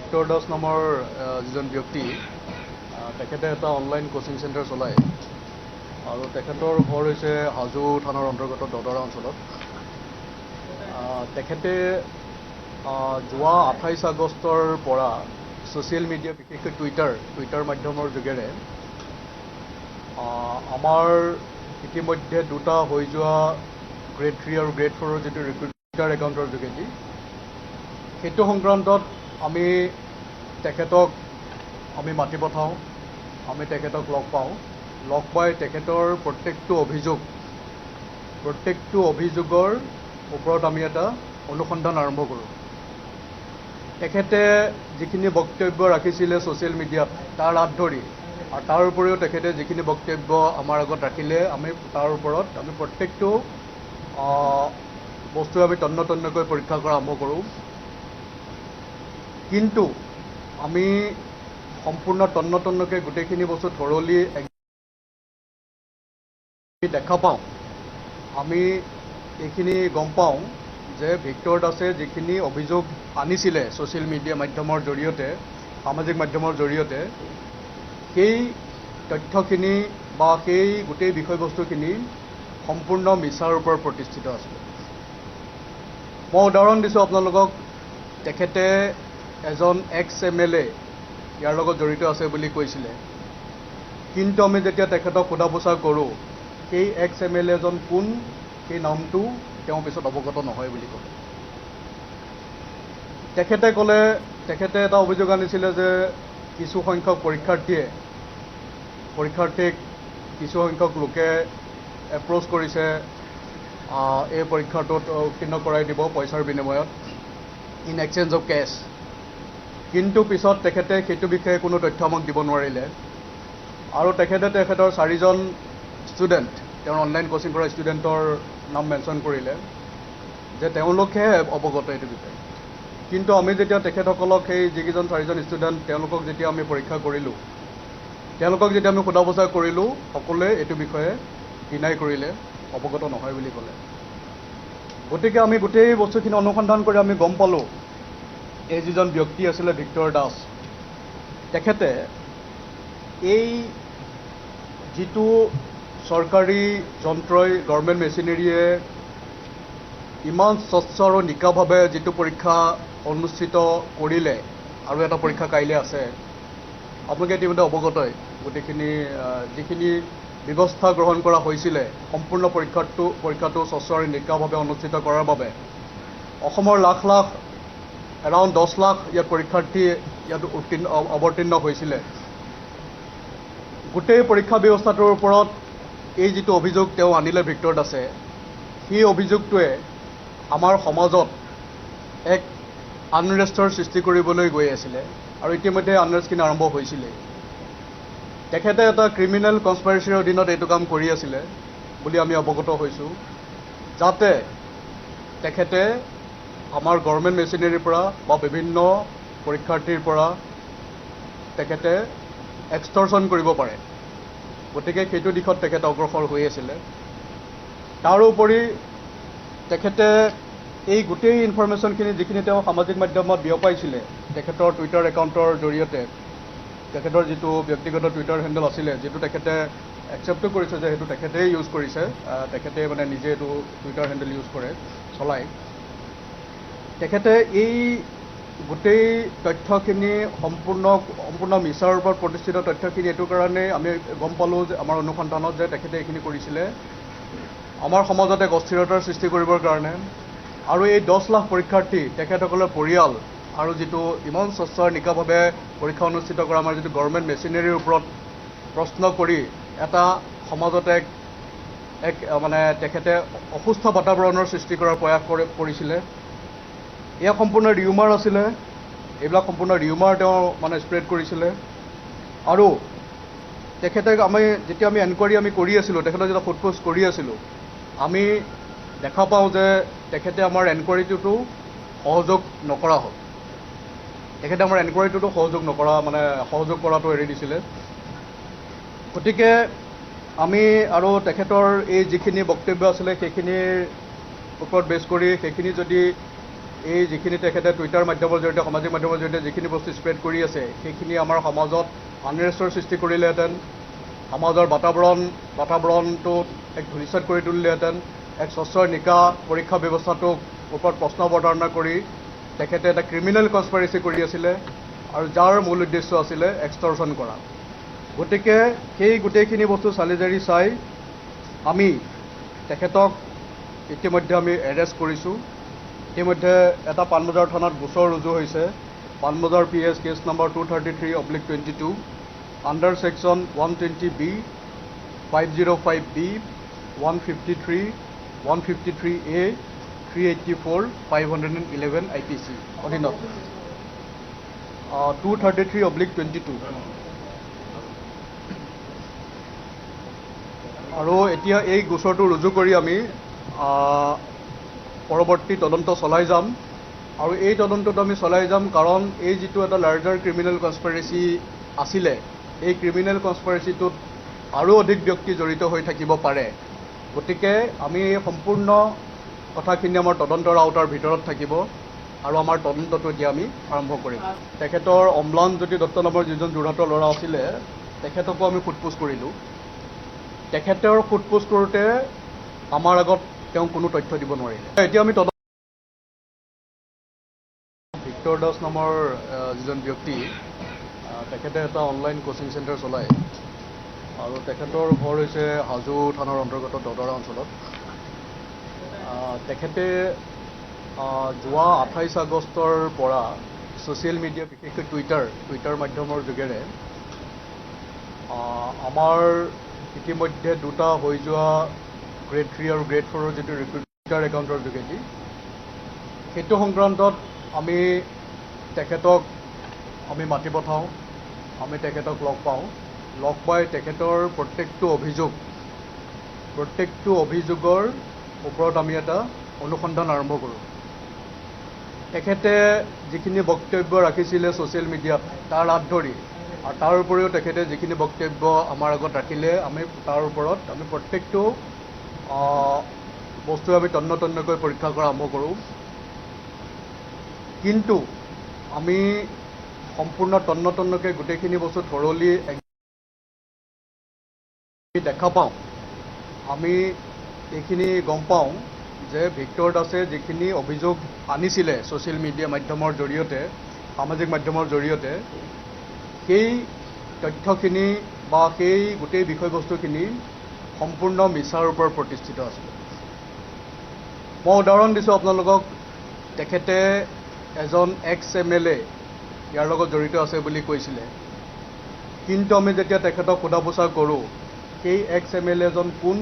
Victor Das নামৰ যিজন ব্যক্তি তেখেতে এটা অনলাইন কোচিং চেণ্টাৰ চলায় আৰু তেখেতৰ ঘৰ হৈছে হাজো থানাৰ অন্তৰ্গত দদৰা অঞ্চলত। তেখেতে যোৱা 28 আগষ্টৰ পৰা ছ'চিয়েল মিডিয়া বিশেষকৈ টুইটাৰ মাধ্যমৰ যোগেৰে আমাৰ ইতিমধ্যে দুটা হৈ যোৱা গ্ৰেড 3 আৰু গ্ৰেড 4ৰ যিটো ৰিক্ৰুটমেণ্ট একাউণ্টৰ যোগেদি সেইটো সংক্ৰান্তত আমি তেখেতক মাতি পঠাওঁ, আমি তেখেতক লগ পাওঁ, লগ পাই তেখেতৰ প্ৰত্যেকটো অভিযোগৰ ওপৰত আমি এটা অনুসন্ধান আৰম্ভ কৰোঁ। তেখেতে যিখিনি বক্তব্য ৰাখিছিলে ছ'চিয়েল মিডিয়াত তাৰ হাত ধৰি আৰু তাৰ উপৰিও তেখেতে যিখিনি বক্তব্য আমাৰ আগত ৰাখিলে আমি তাৰ ওপৰত আমি প্ৰত্যেকটো বস্তু আমি তন্নতন্নকৈ পৰীক্ষা কৰা আৰম্ভ কৰোঁ। কিন্তু আমি সম্পূৰ্ণ তন্নতন্নকৈ গোটেইখিনি বস্তু থৰলি দেখা পাওঁ, আমি এইখিনি গম পাওঁ যে ভিক্টৰ দাসে যিখিনি অভিযোগ আনিছিলে ছ'চিয়েল মিডিয়া মাধ্যমৰ জৰিয়তে, সামাজিক মাধ্যমৰ জৰিয়তে, সেই তথ্যখিনি বা সেই গোটেই বিষয়বস্তুখিনি সম্পূৰ্ণ মিছাৰ ওপৰত প্ৰতিষ্ঠিত আছিলে। মই উদাহৰণ দিছোঁ আপোনালোকক। তেখেতে এজন ex-MLA ইয়াৰ লগত জড়িত আছে বুলি কৈছিলে, কিন্তু আমি যেতিয়া তেখেতক সোধা পোছা কৰোঁ সেই ex-MLA জন কোন সেই নামটো তেওঁ পিছত অৱগত নহয় বুলি ক'লে। তেখেতে ক'লে তেখেতে এটা অভিযোগ আনিছিলে যে কিছু সংখ্যক পৰীক্ষাৰ্থীক কিছু সংখ্যক লোকে এপ্ৰ'চ কৰিছে এই পৰীক্ষাটোত উত্তীৰ্ণ কৰাই দিব পইচাৰ বিনিময়ত, ইন এক্সচেঞ্জ অফ কেছ। কিন্তু পিছত তেখেতে সেইটো বিষয়ে কোনো তথ্য আমাক দিব নোৱাৰিলে আৰু তেখেতৰ 4জন ষ্টুডেণ্ট, তেওঁৰ অনলাইন কোচিং কৰা ষ্টুডেণ্টৰ নাম মেনশ্যন কৰিলে যে তেওঁলোকহে অৱগত এইটো বিষয়ে। কিন্তু আমি যেতিয়া তেখেতসকলক সেই যিকেইজন 4জন ষ্টুডেণ্ট তেওঁলোকক যেতিয়া আমি পৰীক্ষা কৰিলোঁ, তেওঁলোকক যেতিয়া আমি সোধা পোছা কৰিলোঁ, সকলোৱে এইটো বিষয়ে ডিনাই কৰিলে, অৱগত নহয় বুলি ক'লে। গতিকে আমি গোটেই বস্তুখিনি অনুসন্ধান কৰি আমি গম পালোঁ এই যিজন ব্যক্তি আছিলে ভিক্টৰ দাস, তেখেতে এই যিটো চৰকাৰী যন্ত্ৰই গভৰ্ণমেণ্ট মেচিনেৰীয়ে ইমান স্বচ্ছ আৰু নিকাভাৱে যিটো পৰীক্ষা অনুষ্ঠিত কৰিলে আৰু এটা পৰীক্ষা কাইলৈ আছে, আপোনালোকে ইতিমধ্যে অৱগতই। গোটেইখিনি যিখিনি ব্যৱস্থা গ্ৰহণ কৰা হৈছিলে সম্পূৰ্ণ পৰীক্ষাটো স্বচ্ছ আৰু নিকাভাৱে অনুষ্ঠিত কৰাৰ বাবে অসমৰ লাখ এৰাউণ্ড 10 লাখ ইয়াত পৰীক্ষাৰ্থী ইয়াত অৱতীৰ্ণ হৈছিলে। গোটেই পৰীক্ষা ব্যৱস্থাটোৰ ওপৰত এই যিটো অভিযোগ তেওঁ আনিলে ভিক্টৰ দাসে, সেই অভিযোগটোৱে আমাৰ সমাজত এক আনৰেষ্টৰ সৃষ্টি কৰিবলৈ গৈ আছিলে আৰু ইতিমধ্যে আনৰেষ্টখিনি আৰম্ভ হৈছিলে। তেখেতে এটা ক্ৰিমিনেল কনস্পাইৰেচিৰ অধীনত এইটো কাম কৰি আছিলে বুলি আমি অৱগত হৈছোঁ, যাতে তেখেতে আমাৰ গভৰ্ণমেণ্ট মেচিনেৰীৰ পৰা বা বিভিন্ন পৰীক্ষাৰ্থীৰ পৰা তেখেতে এক্সটৰ্চন কৰিব পাৰে। গতিকে সেইটো দিশত তেখেতে অগ্ৰসৰ হৈ আছিলে। তাৰোপৰি তেখেতে এই গোটেই ইনফৰমেশ্যনখিনি যিখিনি তেওঁ সামাজিক মাধ্যমত বিয়পাইছিলে তেখেতৰ টুইটাৰ একাউণ্টৰ জৰিয়তে, তেখেতৰ যিটো ব্যক্তিগত টুইটাৰ হেণ্ডেল আছিলে, যিটো তেখেতে একচেপ্টো কৰিছে যে সেইটো তেখেতেই ইউজ কৰিছে, তেখেতে মানে নিজে এইটো টুইটাৰ হেণ্ডেল ইউজ কৰে, চলায়। তেখেতে এই গোটেই তথ্যখিনি সম্পূৰ্ণ মিছাৰ ওপৰত প্ৰতিষ্ঠিত তথ্যখিনি এইটো কাৰণে আমি গম পালোঁ যে আমাৰ অনুসন্ধানত যে তেখেতে এইখিনি কৰিছিলে আমাৰ সমাজত এক অস্থিৰতাৰ সৃষ্টি কৰিবৰ কাৰণে। আৰু এই 10 লাখ পৰীক্ষাৰ্থী, তেখেতসকলৰ পৰিয়াল আৰু যিটো ইমান স্বচ্ছ আৰু নিকাভাৱে পৰীক্ষা অনুষ্ঠিত কৰা আমাৰ যিটো গভৰ্ণমেণ্ট মেচিনেৰীৰ ওপৰত প্ৰশ্ন কৰি এটা সমাজত এক মানে তেখেতে অসুস্থ বাতাবৰণৰ সৃষ্টি কৰাৰ প্ৰয়াস কৰিছিলে। এয়া সম্পূৰ্ণ ৰিউমাৰ আছিলে, এইবিলাক সম্পূৰ্ণ ৰিউমাৰ তেওঁ মানে স্প্ৰেড কৰিছিলে। আৰু তেখেতে যেতিয়া আমি এনকুৱাৰী কৰি আছিলোঁ, তেখেতক যেতিয়া সোধপোছ কৰি আছিলোঁ, আমি দেখা পাওঁ যে তেখেতে আমাৰ এনকুৱাৰীটোতো সহযোগ নকৰা হ'ল। তেখেতে আমাৰ এনকুৱাৰীটোতো সহযোগ কৰাটো এৰি দিছিলে। গতিকে আমি আৰু তেখেতৰ এই যিখিনি বক্তব্য আছিলে সেইখিনিৰ ওপৰত বেছ কৰি সেইখিনি যদি এই যিখিনি তেখেতে টুইটাৰ মাধ্যমৰ জৰিয়তে সামাজিক মাধ্যমৰ জৰিয়তে যিখিনি বস্তু স্প্ৰেড কৰি আছে সেইখিনি আমাৰ সমাজত আনৰেষ্টৰ সৃষ্টি কৰিলেহেঁতেন, সমাজৰ বাতাবৰণটো এক ধূলিসাৎ কৰি তুলিলেহেঁতেন, এক স্বচ্ছৰ নিকা পৰীক্ষা ব্যৱস্থাটোক ওপৰত প্ৰশ্ন অৱতাৰণা কৰি তেখেতে এটা ক্ৰিমিনেল কনস্পাইৰেচি কৰি আছিলে আৰু যাৰ মূল উদ্দেশ্য আছিলে এক্সটৰ্চন কৰা। গতিকে সেই গোটেইখিনি বস্তু চালি জাৰি চাই আমি তেখেতক ইতিমধ্যে আমি এৰেষ্ট কৰিছোঁ। ইতিমধ্যে এটা পাণবজাৰ থানাত গোচৰ ৰুজু হৈছে, Panbazar PS case number 233/22 under section 120B, 505B, 153, 153A, 384, 511 IPC অধীনত 233/22। আৰু এতিয়া এই গোচৰটো ৰুজু কৰি আমি পৰৱৰ্তী তদন্ত চলাই যাম। আৰু এই তদন্তটো আমি চলাই যাম কাৰণ এই যিটো এটা লাৰ্জাৰ ক্ৰিমিনেল কনস্পাইৰেচি আছিলে, এই ক্ৰিমিনেল কনস্পাইৰেচিটোত আৰু অধিক ব্যক্তি জড়িত হৈ থাকিব পাৰে। গতিকে আমি এই সম্পূৰ্ণ কথাখিনি আমাৰ তদন্তৰ আওতাৰ ভিতৰত থাকিব আৰু আমাৰ তদন্তটো এতিয়া আমি আৰম্ভ কৰিম। তেখেতৰ অম্লানজ্যোতি দত্ত নামৰ যিজন যোৰহাটৰ ল'ৰা আছিলে তেখেতকো আমি সোধপোছ কৰিলোঁ। তেখেতৰ সোধপোছ কৰোঁতে আমাৰ আগত তেওঁ কোনো তথ্য দিব নোৱাৰিলে। এতিয়া আমি ভিক্টৰ দাস নামৰ যিজন ব্যক্তি, তেখেতে এটা অনলাইন কোচিং চেণ্টাৰ চলায় আৰু তেখেতৰ ঘৰ হৈছে হাজো থানাৰ অন্তৰ্গত দদৰা অঞ্চলত। তেখেতে যোৱা 28 আগষ্টৰ পৰা ছ'চিয়েল মিডিয়া, বিশেষকৈ টুইটাৰ মাধ্যমৰ যোগেৰে আমাৰ ইতিমধ্যে দুটা হৈ যোৱা গ্ৰেড 3 আৰু গ্ৰেড 4ৰ যিটো টুইটাৰ একাউণ্টৰ যোগেদি সেইটো সংক্ৰান্তত আমি তেখেতক মাতি পঠাওঁ, আমি তেখেতক লগ পাওঁ। লগ পাই তেখেতৰ প্ৰত্যেকটো অভিযোগৰ ওপৰত আমি এটা অনুসন্ধান আৰম্ভ কৰোঁ। তেখেতে যিখিনি বক্তব্য ৰাখিছিলে ছ'চিয়েল মিডিয়াত তাৰ হাত ধৰি আৰু তাৰ উপৰিও তেখেতে যিখিনি বক্তব্য আমাৰ আগত ৰাখিলে আমি তাৰ ওপৰত আমি প্ৰত্যেকটো বস্তু আমি তন্নতন্নকৈ পৰীক্ষা কৰা আৰম্ভ কৰোঁ। কিন্তু আমি সম্পূৰ্ণ তন্নতন্নকৈ গোটেইখিনি বস্তু থৰলি দেখা পাওঁ। আমি এইখিনি গম পাওঁ যে ভিক্টৰ দাসে যিখিনি অভিযোগ আনিছিলে ছ'চিয়েল মিডিয়া মাধ্যমৰ জৰিয়তে, সামাজিক মাধ্যমৰ জৰিয়তে, সেই তথ্যখিনি বা সেই গোটেই বিষয়বস্তুখিনি সম্পূৰ্ণ মিছাৰ ওপৰত প্ৰতিষ্ঠিত আছিলে। মই উদাহৰণ দিছোঁ আপোনালোকক। তেখেতে এজন ex-MLA ইয়াৰ লগত জড়িত আছে বুলি কৈছিলে, কিন্তু আমি যেতিয়া তেখেতক সোধা পোছা কৰোঁ সেই ex-MLA জন কোন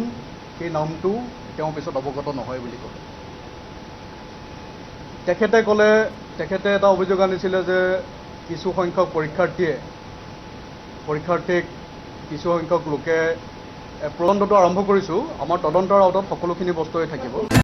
সেই নামটো তেওঁ পিছত অৱগত নহয় বুলি ক'লে। তেখেতে ক'লে তেখেতে এটা অভিযোগ আনিছিলে যে কিছু সংখ্যক পৰীক্ষাৰ্থীক কিছু সংখ্যক লোকে তদন্তটো আৰম্ভ কৰিছোঁ। আমাৰ তদন্তৰ আওতাত সকলোখিনি বস্তুৱে থাকিব।